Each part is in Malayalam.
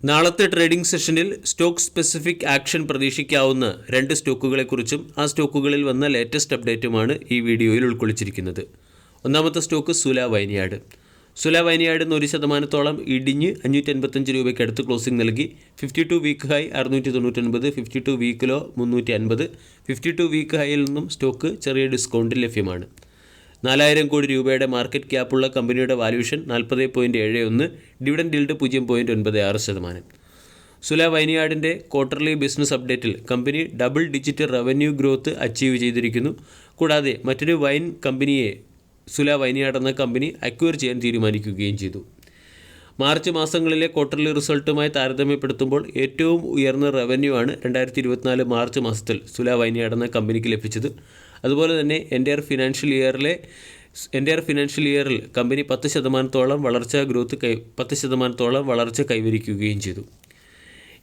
നാളത്തെ ട്രേഡിംഗ് സെഷനിൽ സ്റ്റോക്ക് സ്പെസിഫിക് ആക്ഷൻ പ്രതീക്ഷിക്കാവുന്ന 2 സ്റ്റോക്കുകളെക്കുറിച്ചും ആ സ്റ്റോക്കുകളിൽ വന്ന ലേറ്റസ്റ്റ് അപ്ഡേറ്റുമാണ് ഈ വീഡിയോയിൽ ഉൾക്കൊള്ളിച്ചിരിക്കുന്നത്. ഒന്നാമത്തെ സ്റ്റോക്ക് സുല വൈനയാർഡ്. സുല വൈനയാർഡ് 1% ഇടിഞ്ഞ് 585 രൂപയ്ക്ക് അടുത്ത് ക്ലോസിംഗ് നൽകി. 52 week high 699, 52 week low 350. 52 week ഹൈയിൽ നിന്നും സ്റ്റോക്ക് ചെറിയ ഡിസ്കൗണ്ടിൽ ലഭ്യമാണ്. 4000 കോടി രൂപയുടെ മാർക്കറ്റ് ക്യാപ്പുള്ള കമ്പനിയുടെ വാല്യൂഷൻ 40.71, ഡിവിഡൻഡ് yield 0.96%. സുല വൈനയാർഡിൻ്റെ ക്വാർട്ടർലി ബിസിനസ് അപ്ഡേറ്റിൽ കമ്പനി double digit revenue growth achieve ചെയ്തിരിക്കുന്നു. കൂടാതെ മറ്റൊരു വൈൻ കമ്പനിയെ സുല വൈനയാർഡ് എന്ന കമ്പനി അക്വയർ ചെയ്യാൻ തീരുമാനിക്കുകയും ചെയ്തു. മാർച്ച് മാസങ്ങളിലെ ക്വാർട്ടർലി റിസൾട്ടുമായി താരതമ്യപ്പെടുത്തുമ്പോൾ ഏറ്റവും ഉയർന്ന റവന്യൂ ആണ് 2024 മാർച്ച് മാസത്തിൽ സുല വൈനയാർഡ് എന്ന കമ്പനിക്ക് ലഭിച്ചത്. അതുപോലെ തന്നെ എൻ്റയർ ഫിനാൻഷ്യൽ ഇയറിൽ കമ്പനി 10% വളർച്ച കൈവരിക്കുകയും ചെയ്തു.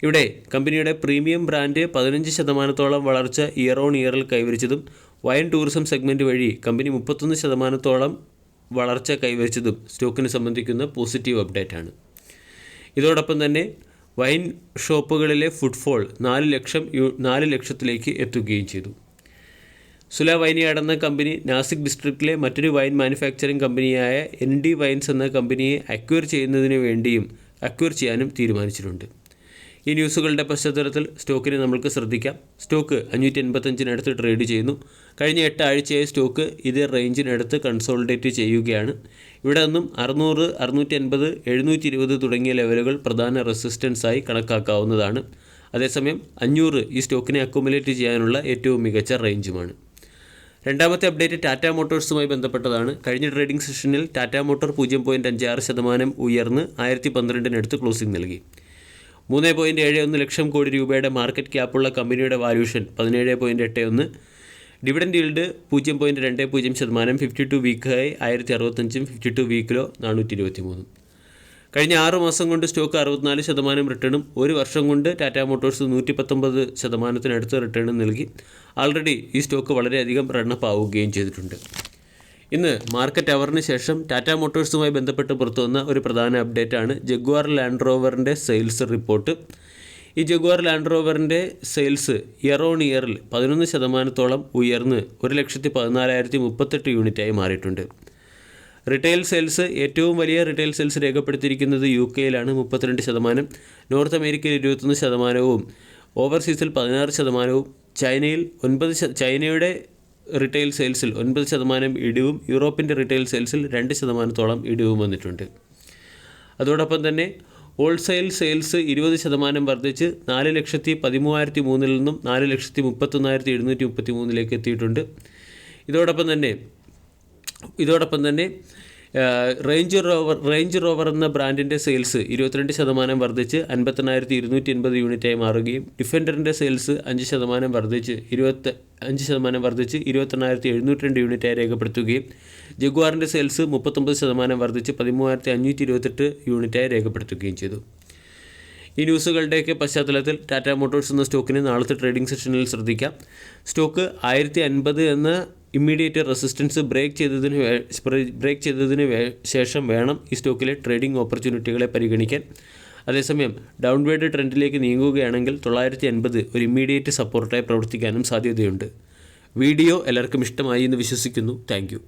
ഇവിടെ കമ്പനിയുടെ പ്രീമിയം ബ്രാൻഡ് 15% വളർച്ച ഇയർ ഓൺ ഇയറിൽ കൈവരിച്ചതും വൈൻ ടൂറിസം സെഗ്മെൻറ്റ് വഴി കമ്പനി 31% വളർച്ച കൈവരിച്ചതും സ്റ്റോക്കിനെ സംബന്ധിക്കുന്ന പോസിറ്റീവ് അപ്ഡേറ്റാണ്. ഇതോടൊപ്പം തന്നെ വൈൻ ഷോപ്പുകളിലെ ഫുട്ഫോൾ 4 ലക്ഷത്തിലേക്ക് എത്തുകയും ചെയ്തു. സുല വൈനയാർഡ് എന്ന കമ്പനി നാസിക് ഡിസ്ട്രിക്റ്റിലെ മറ്റൊരു വൈൻ മാനുഫാക്ചറിംഗ് കമ്പനിയായ ND വൈൻസ് എന്ന കമ്പനിയെ അക്വയർ ചെയ്യാനും തീരുമാനിച്ചിട്ടുണ്ട്. ഈ ന്യൂസുകളുടെ പശ്ചാത്തലത്തിൽ സ്റ്റോക്കിനെ നമുക്ക് ശ്രദ്ധിക്കാം. സ്റ്റോക്ക് 585 ട്രേഡ് ചെയ്യുന്നു. കഴിഞ്ഞ 8 ആഴ്ചയായി സ്റ്റോക്ക് ഇതേ റേഞ്ചിനടുത്ത് കൺസോളിഡേറ്റ് ചെയ്യുകയാണ്. ഇവിടെ നിന്നും 600, 650, 720 തുടങ്ങിയ ലെവലുകൾ പ്രധാന റെസിസ്റ്റൻസായി കണക്കാക്കാവുന്നതാണ്. അതേസമയം 500 ഈ സ്റ്റോക്കിനെ അക്യുമുലേറ്റ് ചെയ്യാനുള്ള ഏറ്റവും മികച്ച റേഞ്ചുമാണ്. രണ്ടാമത്തെ അപ്ഡേറ്റ് ടാറ്റ മോട്ടോഴ്സുമായി ബന്ധപ്പെട്ടതാണ്. കഴിഞ്ഞ ട്രേഡിംഗ് സെഷനിൽ ടാറ്റ മോട്ടോർ 0.56% ഉയർന്ന് 1012 ക്ലോസിംഗ് നൽകി. 3.71 ലക്ഷം കോടി രൂപയുടെ മാർക്കറ്റ് ക്യാപ്പുള്ള കമ്പനിയുടെ valuation 17.81, dividend yield 0.20%, 52 week high 1065, 52 week low 423. കഴിഞ്ഞ 6 മാസം കൊണ്ട് സ്റ്റോക്ക് 64% റിട്ടേണും 1 വർഷം കൊണ്ട് ടാറ്റ മോട്ടോഴ്സ് 119% റിട്ടേണും നൽകി. ആൾറെഡി ഈ സ്റ്റോക്ക് വളരെയധികം റണ്ണപ്പ് ആവുകയും ചെയ്തിട്ടുണ്ട്. ഇന്ന് മാർക്കറ്റ് അവറിന് ശേഷം ടാറ്റ മോട്ടോഴ്സുമായി ബന്ധപ്പെട്ട് പുറത്തുവന്ന ഒരു പ്രധാന അപ്ഡേറ്റാണ് ജഗ്വാർ ലാൻഡ് റോവറിൻ്റെ സെയിൽസ് റിപ്പോർട്ട്. ഈ ജഗ്വാർ ലാൻഡ് റോവറിൻ്റെ സെയിൽസ് ഇയർ ഓൺ ഇയറിൽ 11% ഉയർന്ന് 1,14,038 യൂണിറ്റായി മാറിയിട്ടുണ്ട്. റിറ്റെയിൽ സെയിൽസ് ഏറ്റവും വലിയ റിറ്റെയിൽ സെയിൽസ് രേഖപ്പെടുത്തിയിരിക്കുന്നത് UK-യിലാണ് 32%, നോർത്ത് അമേരിക്കയിൽ 21%, ഓവർസീസിൽ 16%, ചൈനയുടെ റിറ്റെയിൽ സെയിൽസിൽ 9% ഇടിവും യൂറോപ്പിൻ്റെ റിറ്റെയിൽ സെയിൽസിൽ 2% ഇടിവും വന്നിട്ടുണ്ട്. അതോടൊപ്പം തന്നെ ഹോൾസെയിൽ സെയിൽസ് 20% വർദ്ധിച്ച് 4,13,003 നിന്നും 4,31,733 എത്തിയിട്ടുണ്ട്. ഇതോടൊപ്പം തന്നെ റേഞ്ച് റോവർ എന്ന ബ്രാൻഡിൻ്റെ സെയിൽസ് 22% വർദ്ധിച്ച് 50,280 യൂണിറ്റായി മാറുകയും ഡിഫൻഡറിൻ്റെ സെയിൽസ് 5% വർദ്ധിച്ച് 28,702 യൂണിറ്റായി രേഖപ്പെടുത്തുകയും ജഗ്വാറിൻ്റെ സെയിൽസ് 39% വർദ്ധിച്ച് 13,528 യൂണിറ്റായി രേഖപ്പെടുത്തുകയും ചെയ്തു. ഈ ന്യൂസുകളുടെയൊക്കെ പശ്ചാത്തലത്തിൽ ടാറ്റ മോട്ടോഴ്സ് എന്ന സ്റ്റോക്കിനെ നാളത്തെ ട്രേഡിംഗ് സെഷനിൽ ശ്രദ്ധിക്കാം. സ്റ്റോക്ക് 1050 എന്ന ഇമ്മീഡിയറ്റ് റെസിസ്റ്റൻസ് ബ്രേക്ക് ചെയ്തതിന് ശേഷം വേണം ഈ സ്റ്റോക്കിലെ ട്രേഡിംഗ് ഓപ്പർച്യൂണിറ്റികളെ പരിഗണിക്കാൻ. അതേസമയം ഡൗൺവേർഡ് ട്രെൻഡിലേക്ക് നീങ്ങുകയാണെങ്കിൽ 980 ഒരു ഇമ്മീഡിയറ്റ് സപ്പോർട്ടായി പ്രവർത്തിക്കാനും സാധ്യതയുണ്ട്. വീഡിയോ എല്ലാവർക്കും ഇഷ്ടമായി എന്ന് വിശ്വസിക്കുന്നു. Thank you.